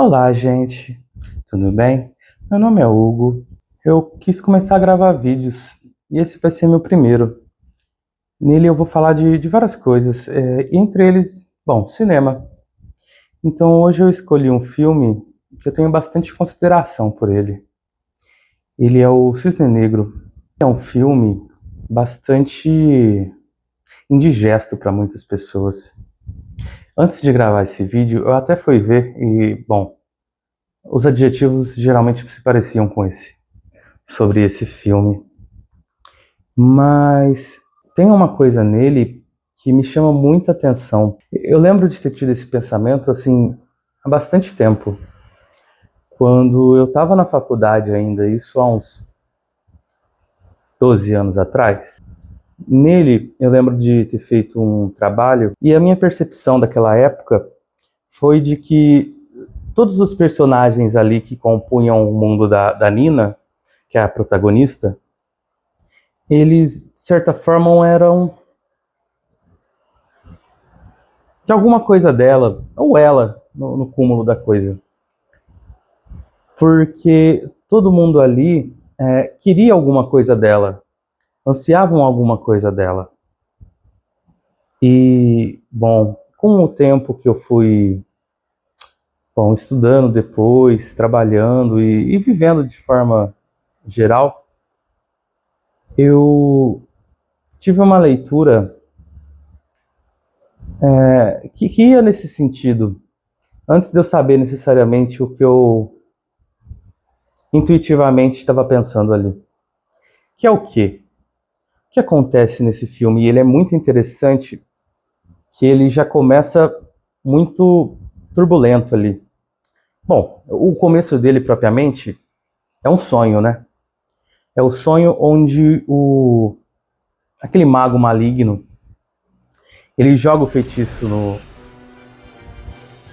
Olá, gente, tudo bem? Meu nome é Hugo. Eu quis começar a gravar vídeos e esse vai ser meu primeiro. Nele eu vou falar de várias coisas, e entre eles, bom, cinema. Então hoje eu escolhi um filme que eu tenho bastante consideração por ele. Ele é o Cisne Negro. É um filme bastante indigesto para muitas pessoas. Antes de gravar esse vídeo, eu até fui ver e, bom, os adjetivos geralmente se pareciam com esse. Sobre esse filme, mas tem uma coisa nele que me chama muita atenção. Eu lembro de ter tido esse pensamento assim há bastante tempo, quando eu estava na faculdade ainda, isso há uns 12 anos atrás. Nele, eu lembro de ter feito um trabalho e a minha percepção daquela época foi de que todos os personagens ali que compunham o mundo da Nina, que é a protagonista, eles, de certa forma, eram de alguma coisa dela, ou ela, no cúmulo da coisa. Porque todo mundo ali queria alguma coisa dela, ansiavam alguma coisa dela. E, bom, com o tempo que eu fui, bom, estudando depois, trabalhando e vivendo de forma geral, eu tive uma leitura que ia nesse sentido, antes de eu saber necessariamente o que eu intuitivamente estava pensando ali. Que é o quê? O que acontece nesse filme? E ele é muito interessante, que ele já começa muito turbulento ali. Bom, o começo dele propriamente é um sonho, né? É o sonho onde aquele mago maligno, ele joga o feitiço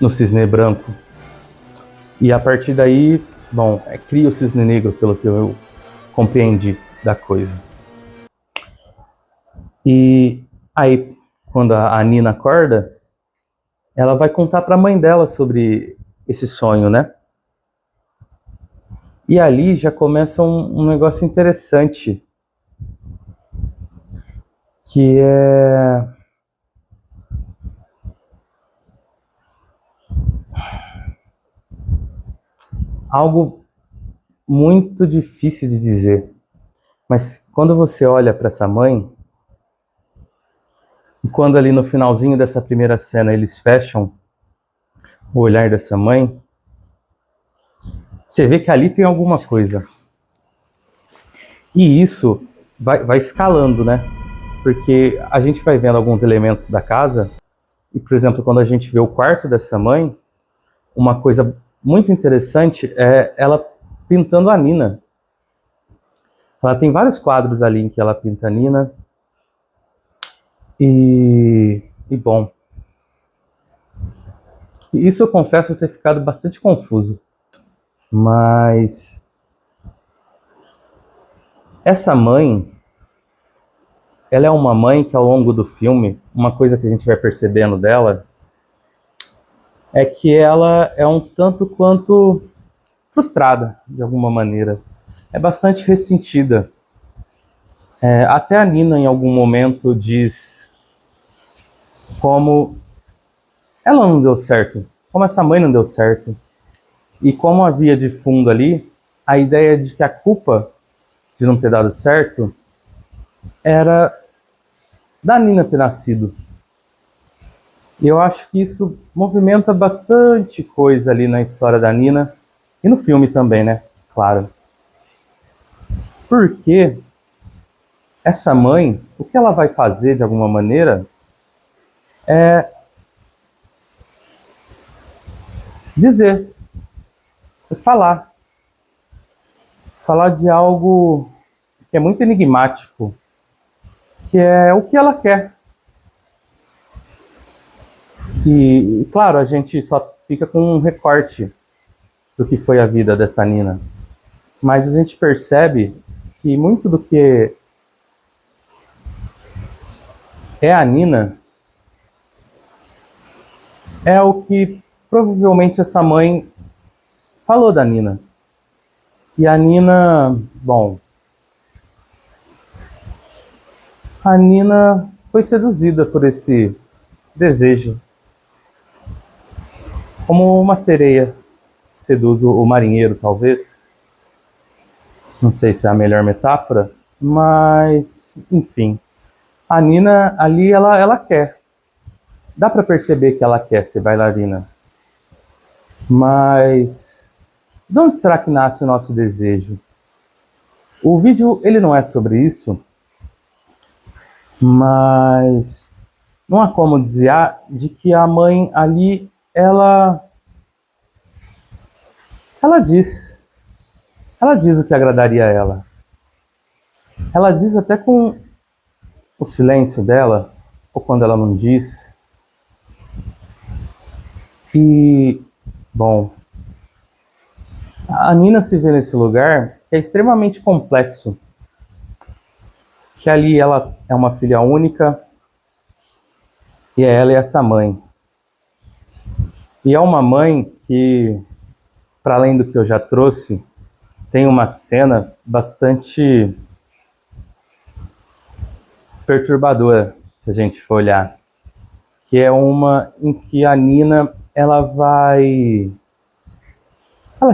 no cisne branco. E a partir daí, bom, cria o cisne negro, pelo que eu compreendi da coisa. E aí, quando a Nina acorda, ela vai contar para a mãe dela sobre esse sonho, né? E ali já começa um negócio interessante, que é algo muito difícil de dizer. Mas quando você olha para essa mãe, e quando ali no finalzinho dessa primeira cena eles fecham o olhar dessa mãe, você vê que ali tem alguma coisa. E isso vai escalando, né? Porque a gente vai vendo alguns elementos da casa, e por exemplo, quando a gente vê o quarto dessa mãe, uma coisa muito interessante é ela pintando a Nina. Ela tem vários quadros ali em que ela pinta a Nina. E bom, isso eu confesso ter ficado bastante confuso. Mas essa mãe, ela é uma mãe que ao longo do filme, uma coisa que a gente vai percebendo dela é que ela é um tanto quanto frustrada, de alguma maneira. É bastante ressentida. Até a Nina, em algum momento, diz como ela não deu certo, como essa mãe não deu certo. E como havia de fundo ali a ideia de que a culpa de não ter dado certo era da Nina ter nascido. E eu acho que isso movimenta bastante coisa ali na história da Nina e no filme também, né? Claro. Porque essa mãe, o que ela vai fazer de alguma maneira é dizer, falar de algo que é muito enigmático, que é o que ela quer. E claro, a gente só fica com um recorte do que foi a vida dessa Nina. Mas a gente percebe que muito do que é a Nina é o que provavelmente essa mãe falou da Nina. E a Nina, bom, a Nina foi seduzida por esse desejo, como uma sereia seduz o marinheiro, talvez. Não sei se é a melhor metáfora, mas, enfim. A Nina ali, ela quer. Dá para perceber que ela quer ser bailarina. Mas de onde será que nasce o nosso desejo? O vídeo, ele não é sobre isso, mas não há como desviar de que a mãe ali, ela diz. Ela diz o que agradaria a ela. Ela diz até com o silêncio dela, ou quando ela não diz. E, bom, a Nina se vê nesse lugar que é extremamente complexo. Que ali ela é uma filha única, e ela e essa mãe. E é uma mãe que, para além do que eu já trouxe, tem uma cena bastante perturbadora, se a gente for olhar. Que é uma em que a Nina, ela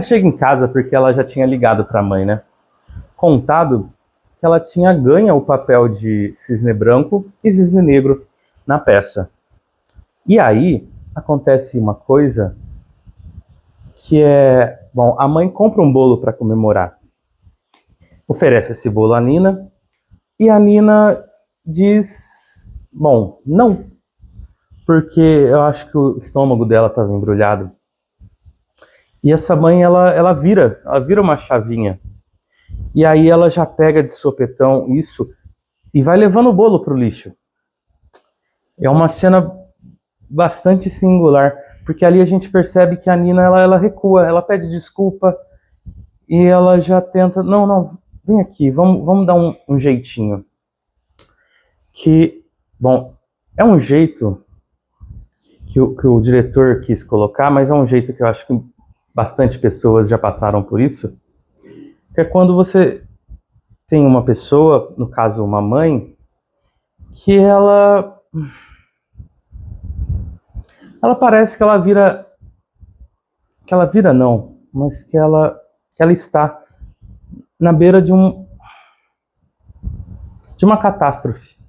chega em casa porque ela já tinha ligado para a mãe, né? Contado que ela tinha ganho o papel de cisne branco e cisne negro na peça. E aí acontece uma coisa que é, bom, a mãe compra um bolo para comemorar. Oferece esse bolo à Nina e a Nina diz, bom, não, porque eu acho que o estômago dela estava embrulhado. E essa mãe, ela vira uma chavinha. E aí ela já pega de sopetão isso e vai levando o bolo pro lixo. É uma cena bastante singular, porque ali a gente percebe que a Nina, ela recua, ela pede desculpa e ela já tenta, não, vem aqui, vamos dar um jeitinho. Que, bom, é um jeito que o diretor quis colocar, mas é um jeito que eu acho que bastante pessoas já passaram por isso, que é quando você tem uma pessoa, no caso uma mãe, que ela parece que ela vira não, mas que ela está na beira de uma catástrofe.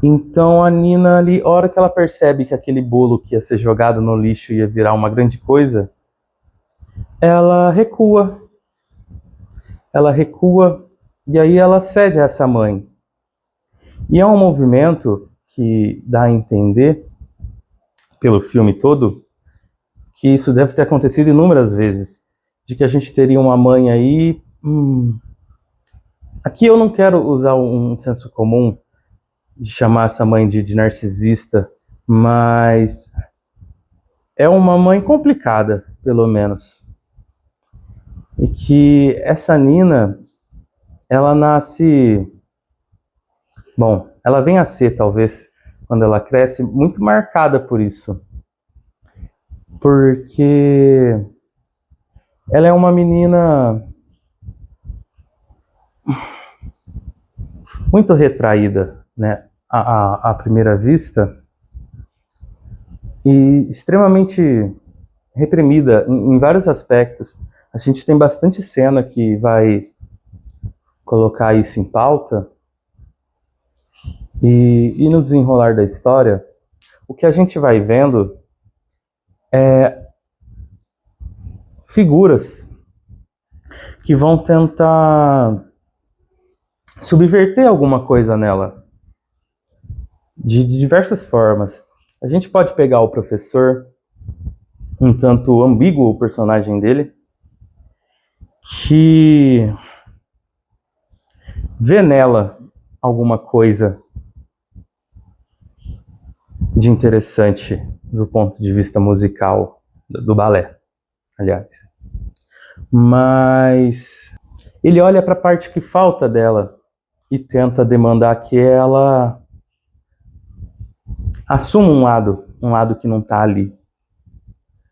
Então a Nina ali, a hora que ela percebe que aquele bolo que ia ser jogado no lixo ia virar uma grande coisa, ela recua. Ela recua e aí ela cede a essa mãe. E é um movimento que dá a entender, pelo filme todo, que isso deve ter acontecido inúmeras vezes, de que a gente teria uma mãe aí. Aqui eu não quero usar um senso comum de chamar essa mãe de narcisista, mas é uma mãe complicada, pelo menos. E que essa Nina, ela nasce. Bom, ela vem a ser, talvez, quando ela cresce, muito marcada por isso. Porque ela é uma menina muito retraída, né, à primeira vista, e extremamente reprimida em vários aspectos. A gente tem bastante cena que vai colocar isso em pauta, e no desenrolar da história, o que a gente vai vendo é figuras que vão tentar subverter alguma coisa nela, de diversas formas. A gente pode pegar o professor, um tanto ambíguo o personagem dele, que vê nela alguma coisa de interessante do ponto de vista musical, do balé, aliás. Mas ele olha para a parte que falta dela e tenta demandar que ela assuma um lado que não está ali,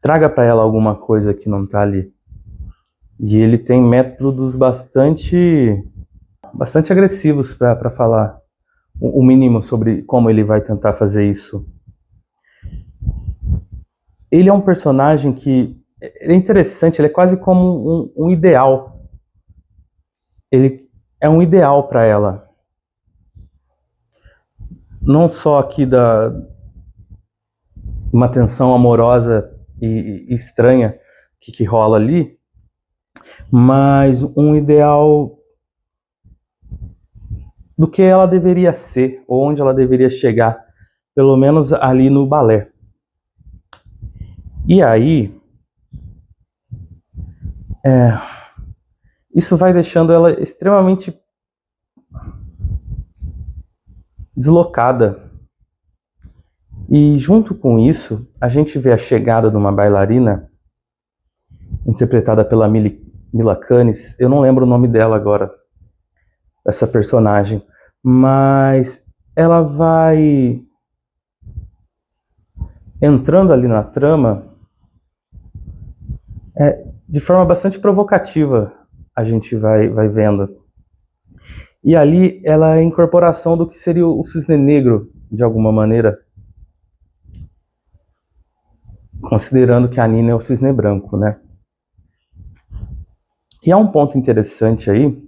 traga para ela alguma coisa que não tá ali. E ele tem métodos bastante agressivos para falar o mínimo sobre como ele vai tentar fazer isso. Ele é um personagem que é interessante, ele é quase como um ideal. Ele é um ideal para ela. Não só aqui uma tensão amorosa e estranha que rola ali, mas um ideal do que ela deveria ser, ou onde ela deveria chegar, pelo menos ali no balé. E aí, isso vai deixando ela extremamente deslocada. E junto com isso, a gente vê a chegada de uma bailarina, interpretada pela Mila Kunis. Eu não lembro o nome dela agora, essa personagem, mas ela vai entrando ali na trama de forma bastante provocativa, a gente vai vendo. E ali ela é a incorporação do que seria o cisne negro, de alguma maneira, considerando que a Nina é o cisne branco, né? E há um ponto interessante aí,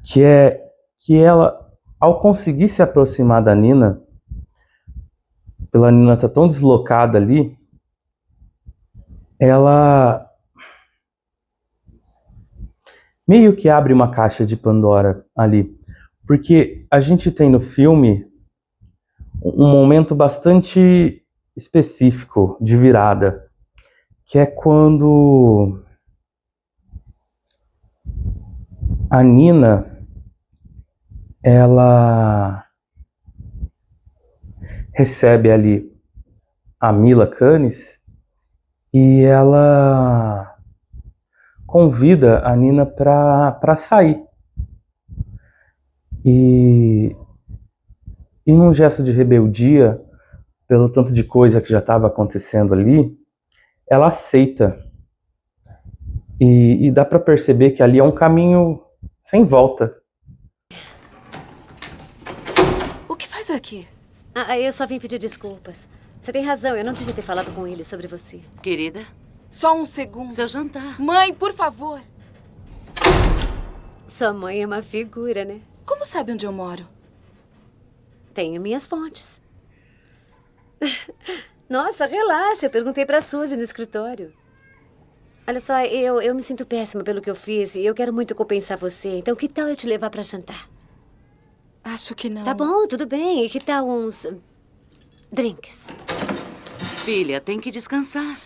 que é que ela, ao conseguir se aproximar da Nina, pela Nina estar tão deslocada ali, ela meio que abre uma caixa de Pandora ali. Porque a gente tem no filme um momento bastante específico de virada, que é quando a Nina, ela recebe ali a Mila Kunis e ela convida a Nina para sair. E num gesto de rebeldia, pelo tanto de coisa que já estava acontecendo ali, ela aceita. E dá para perceber que ali é um caminho sem volta. O que faz aqui? Eu só vim pedir desculpas. Você tem razão, eu não devia ter falado com ele sobre você. Querida, Só um segundo. seu jantar. Mãe, por favor. Sua mãe é uma figura, né? Como sabe onde eu moro? Tenho minhas fontes. Nossa, relaxa, eu perguntei pra Suzy no escritório. Olha só, eu me sinto péssima pelo que eu fiz e eu quero muito compensar você. Então, que tal eu te levar pra jantar? Acho que não. Tá bom, tudo bem. E que tal uns drinks? Filha, tem que descansar.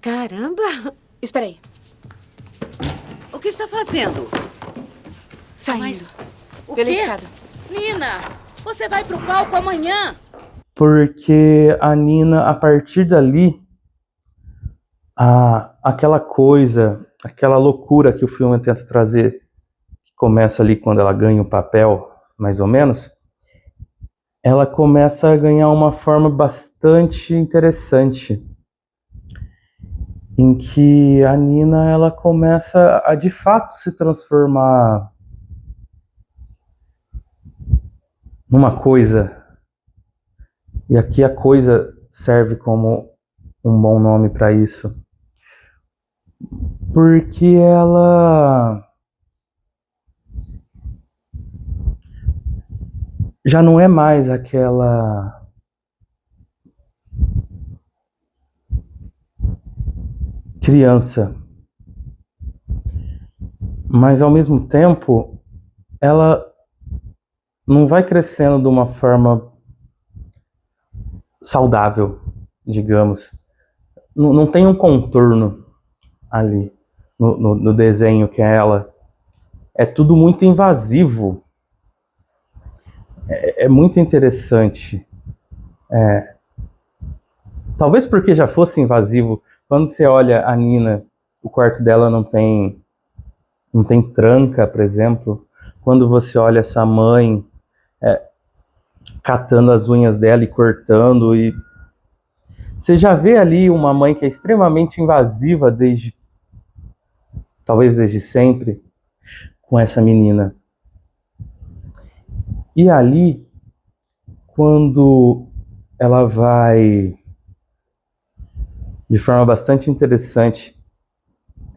Caramba! Espera aí. O que está fazendo? Saindo. Mas o Pela quê? escada. Nina, você vai pro palco amanhã. Porque a Nina, a partir dali, aquela coisa, aquela loucura que o filme tenta trazer, que começa ali quando ela ganha o papel, mais ou menos, ela começa a ganhar uma forma bastante interessante, em que a Nina, ela começa a de fato se transformar numa coisa. E aqui a coisa serve como um bom nome para isso. Porque ela já não é mais aquela criança. Mas ao mesmo tempo, ela não vai crescendo de uma forma saudável, digamos. Não tem um contorno ali no desenho que é ela. É tudo muito invasivo. É muito interessante. Talvez porque já fosse invasivo. Quando você olha a Nina, o quarto dela não tem tranca, por exemplo. Quando você olha essa mãe catando as unhas dela e cortando, e Você já vê ali uma mãe que é extremamente invasiva talvez desde sempre, com essa menina. E ali, quando ela vai, de forma bastante interessante,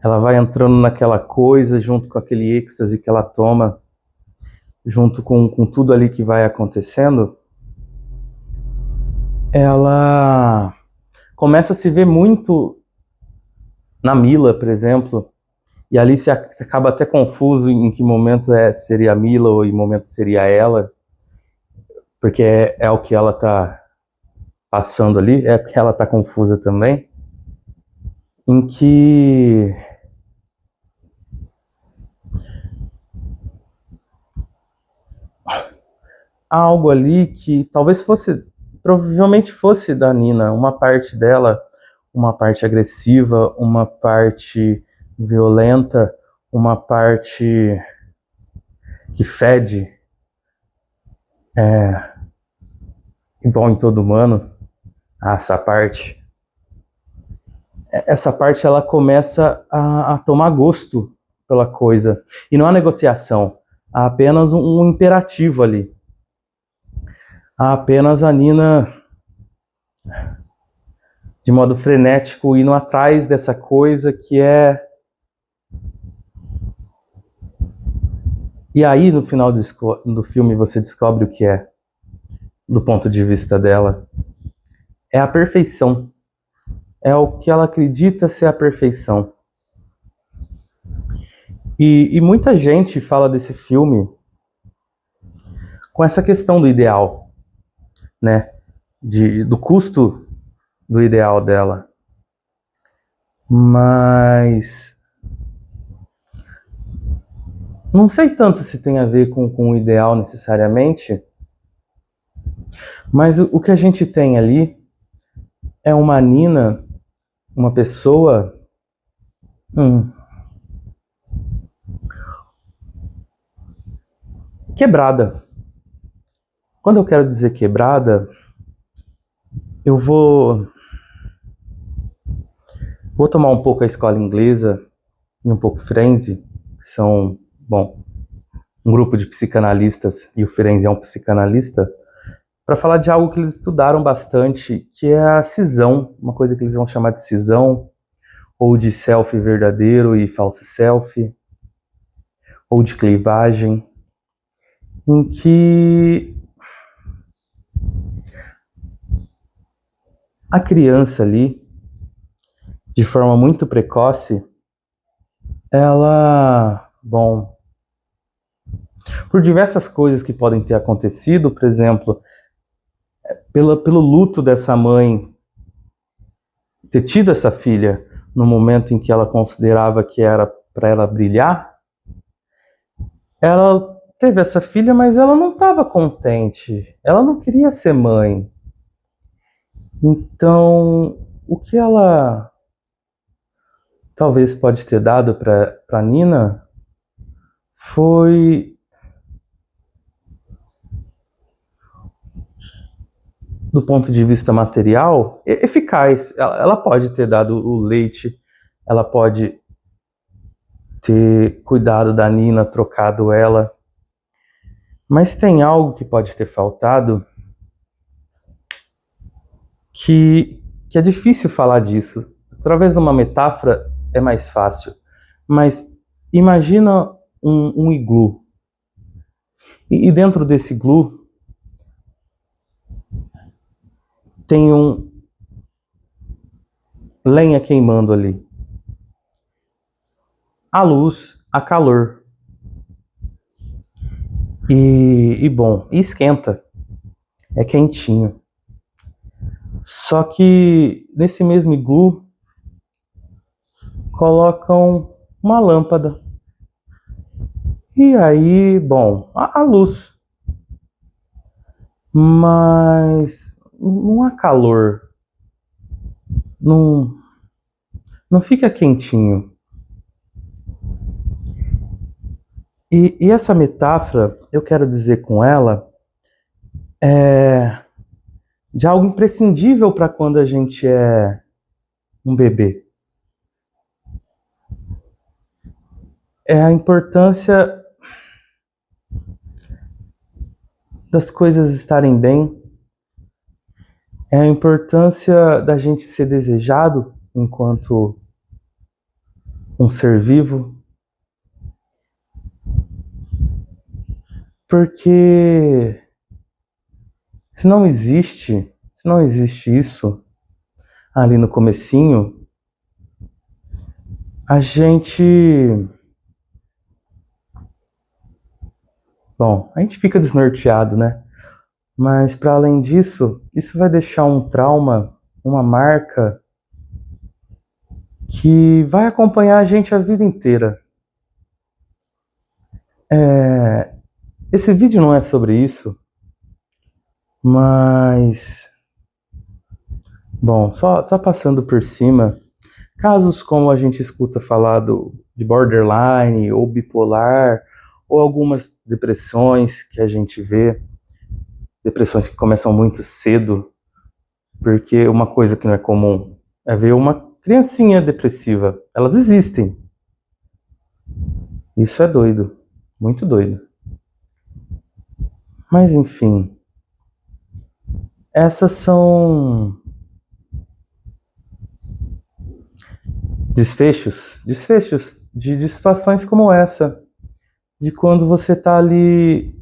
ela vai entrando naquela coisa, junto com aquele êxtase que ela toma, junto com tudo ali que vai acontecendo, ela começa a se ver muito na Mila, por exemplo, e ali se acaba até confuso em que momento seria a Mila ou em que momento seria ela, porque é o que ela está passando ali, é porque ela está confusa também, em que há algo ali que provavelmente fosse da Nina, uma parte dela, uma parte agressiva, uma parte violenta, uma parte que fede, igual em todo humano. Essa parte ela começa a tomar gosto pela coisa, e não há negociação, há apenas um imperativo ali. Há apenas a Nina, de modo frenético, indo atrás dessa coisa que é... E aí, no final do filme, você descobre o que é, do ponto de vista dela. É a perfeição. É o que ela acredita ser a perfeição. E muita gente fala desse filme com essa questão do ideal, né? Do custo do ideal dela. Mas não sei tanto se tem a ver com o ideal necessariamente, mas o que a gente tem ali é uma Nina, uma pessoa quebrada. Quando eu quero dizer quebrada, eu vou tomar um pouco a escola inglesa e um pouco Frenzy, que são, um grupo de psicanalistas, e o Frenzy é um psicanalista, para falar de algo que eles estudaram bastante, que é a cisão, uma coisa que eles vão chamar de cisão, ou de self verdadeiro e falso self, ou de clivagem, em que a criança ali, de forma muito precoce, ela, por diversas coisas que podem ter acontecido, por exemplo, pelo luto dessa mãe ter tido essa filha no momento em que ela considerava que era para ela brilhar, ela teve essa filha, mas ela não estava contente, ela não queria ser mãe. Então, o que ela talvez pode ter dado para Nina foi, do ponto de vista material, eficaz. Ela pode ter dado o leite, ela pode ter cuidado da Nina, trocado ela, mas tem algo que pode ter faltado que é difícil falar disso. Através de uma metáfora é mais fácil, mas imagina um iglu, e dentro desse iglu tem lenha queimando ali, a luz, a calor, e esquenta, é quentinho. Só que nesse mesmo iglu colocam uma lâmpada, e aí, a luz, mas não há calor, não fica quentinho. E essa metáfora, eu quero dizer com ela, de algo imprescindível para quando a gente é um bebê. É a importância das coisas estarem bem, é a importância da gente ser desejado enquanto um ser vivo, porque se não existe isso ali no comecinho, a gente fica desnorteado, né? Mas para além disso, isso vai deixar um trauma, uma marca que vai acompanhar a gente a vida inteira. Esse vídeo não é sobre isso, mas só passando por cima, casos como a gente escuta falar de borderline ou bipolar, ou algumas depressões que a gente vê, depressões que começam muito cedo, porque uma coisa que não é comum é ver uma criancinha depressiva. Elas existem. Isso é doido, muito doido. Mas enfim, essas são desfechos de situações como essa, de quando você está ali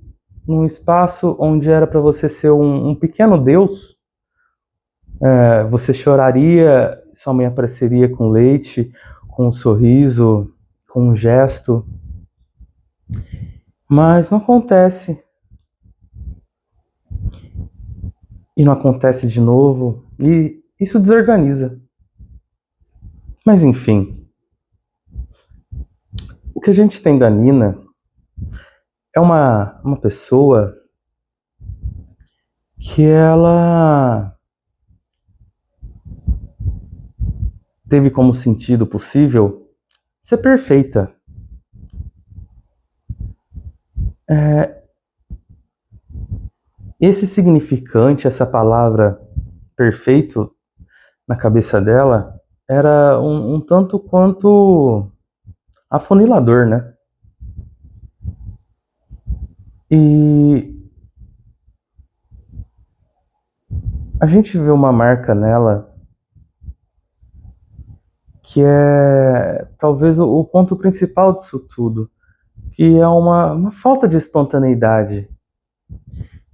num espaço onde era para você ser um pequeno Deus, você choraria, sua mãe apareceria com leite, com um sorriso, com um gesto, mas não acontece. E não acontece de novo, e isso desorganiza. Mas enfim, o que a gente tem da Nina é uma pessoa que ela teve como sentido possível ser perfeita. Esse significante, essa palavra perfeito, na cabeça dela, era um tanto quanto afunilador, né? E a gente vê uma marca nela que é talvez o ponto principal disso tudo, que é uma falta de espontaneidade,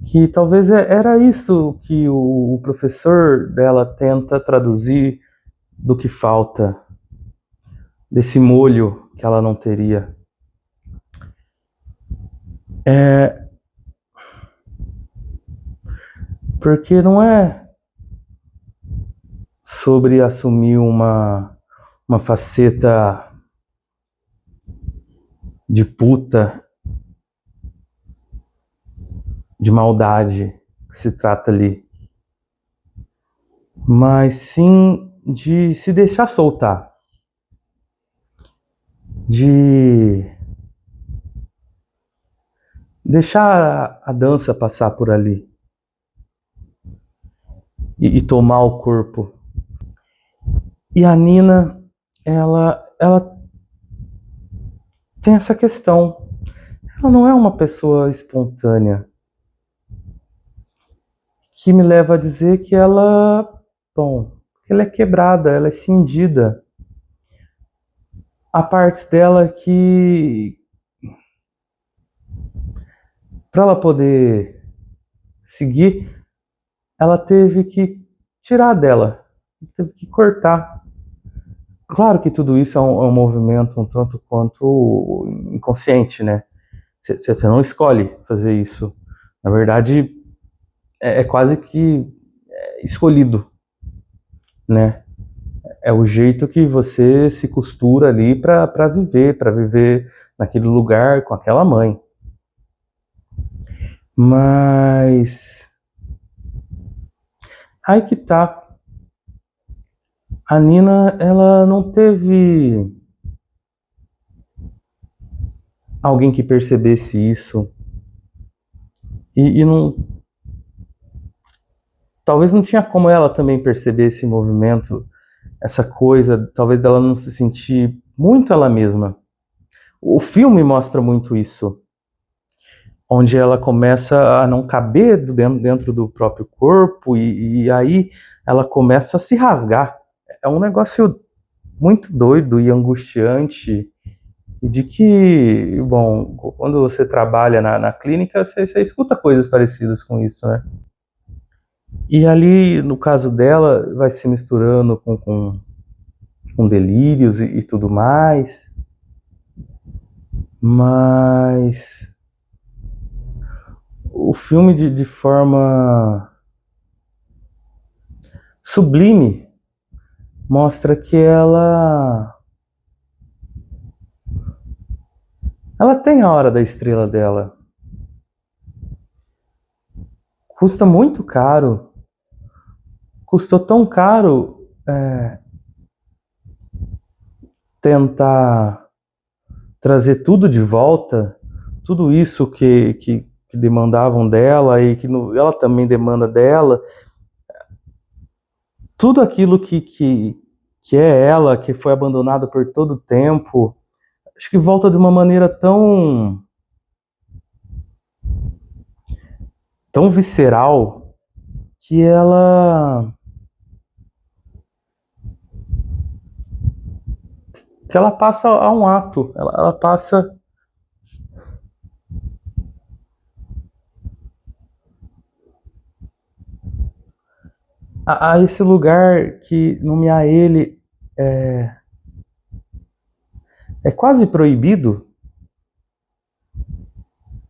que talvez era isso que o professor dela tenta traduzir do que falta, desse molho que ela não teria. Porque não é sobre assumir uma faceta de puta, de maldade que se trata ali, mas sim de se deixar soltar, de deixar a dança passar por ali e tomar o corpo. E a Nina, ela tem essa questão. Ela não é uma pessoa espontânea, que me leva a dizer que ela é quebrada, ela é cindida. Há partes dela que, para ela poder seguir, ela teve que tirar dela, teve que cortar. Claro que tudo isso é um movimento um tanto quanto inconsciente, né? Você não escolhe fazer isso. Na verdade, é quase que escolhido, né? É o jeito que você se costura ali para viver naquele lugar com aquela mãe. Mas aí que tá. A Nina, ela não teve alguém que percebesse isso e não talvez não tinha como ela também perceber esse movimento, essa coisa, talvez ela não se sentir muito ela mesma. O filme mostra muito isso, onde ela começa a não caber dentro do próprio corpo e aí ela começa a se rasgar. É um negócio muito doido e angustiante, e de que, bom, quando você trabalha na clínica, você escuta coisas parecidas com isso, né? E ali, no caso dela, vai se misturando com delírios e tudo mais, mas o filme de forma sublime mostra que ela tem a hora da estrela dela. Custa muito caro. Custou tão caro tentar trazer tudo de volta, tudo isso que demandavam dela e que ela também demanda dela, tudo aquilo que é ela, que foi abandonado por todo o tempo, acho que volta de uma maneira tão visceral que ela passa a um ato, ela passa a esse lugar que nomear ele é quase proibido,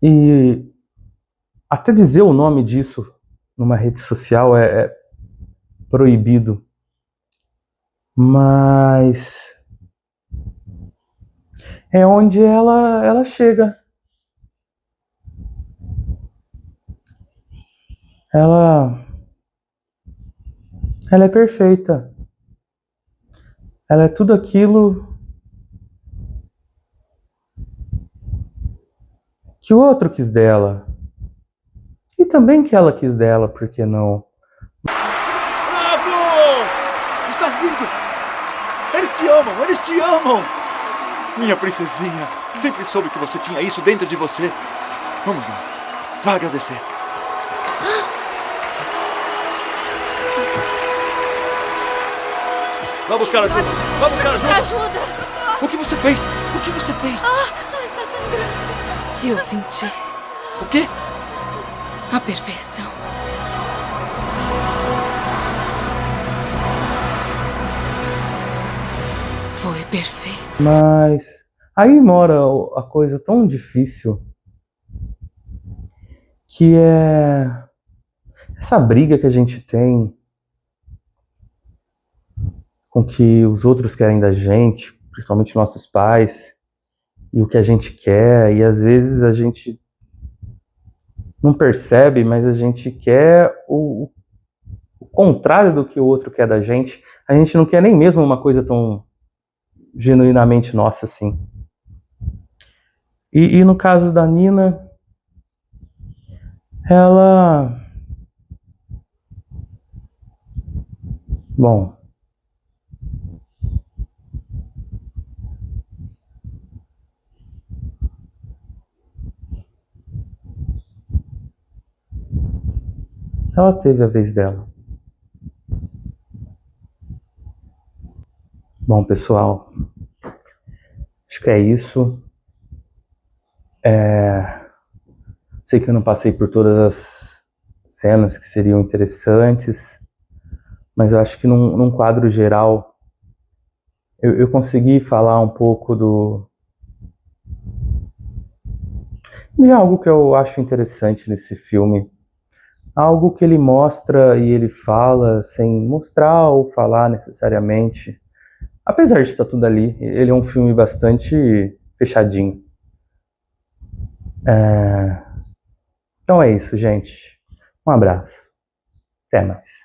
e até dizer o nome disso numa rede social é proibido, mas é onde ela chega. Ela é perfeita. Ela é tudo aquilo que o outro quis dela. E também que ela quis dela, por que não? Bravo! Está vindo! Eles te amam! Eles te amam! Minha princesinha, sempre soube que você tinha isso dentro de você. Vamos lá, vá agradecer. Vá buscar ajuda! Vá buscar ajuda! Ajuda! O que você fez? O que você fez? Ela está sangrando. Eu senti O quê? a perfeição. Foi perfeito. Mas aí mora a coisa tão difícil, que é essa briga que a gente tem com o que os outros querem da gente, principalmente nossos pais, e o que a gente quer, e às vezes a gente não percebe, mas a gente quer o contrário do que o outro quer da gente. A gente não quer nem mesmo uma coisa tão genuinamente nossa assim. E no caso da Nina, ela... Bom, ela teve a vez dela. Bom, pessoal, acho que é isso. Sei que eu não passei por todas as cenas que seriam interessantes, mas eu acho que num quadro geral eu consegui falar um pouco de algo que eu acho interessante nesse filme. Algo que ele mostra e ele fala sem mostrar ou falar necessariamente. Apesar de estar tudo ali, ele é um filme bastante fechadinho. Então é isso, gente. Um abraço. Até mais.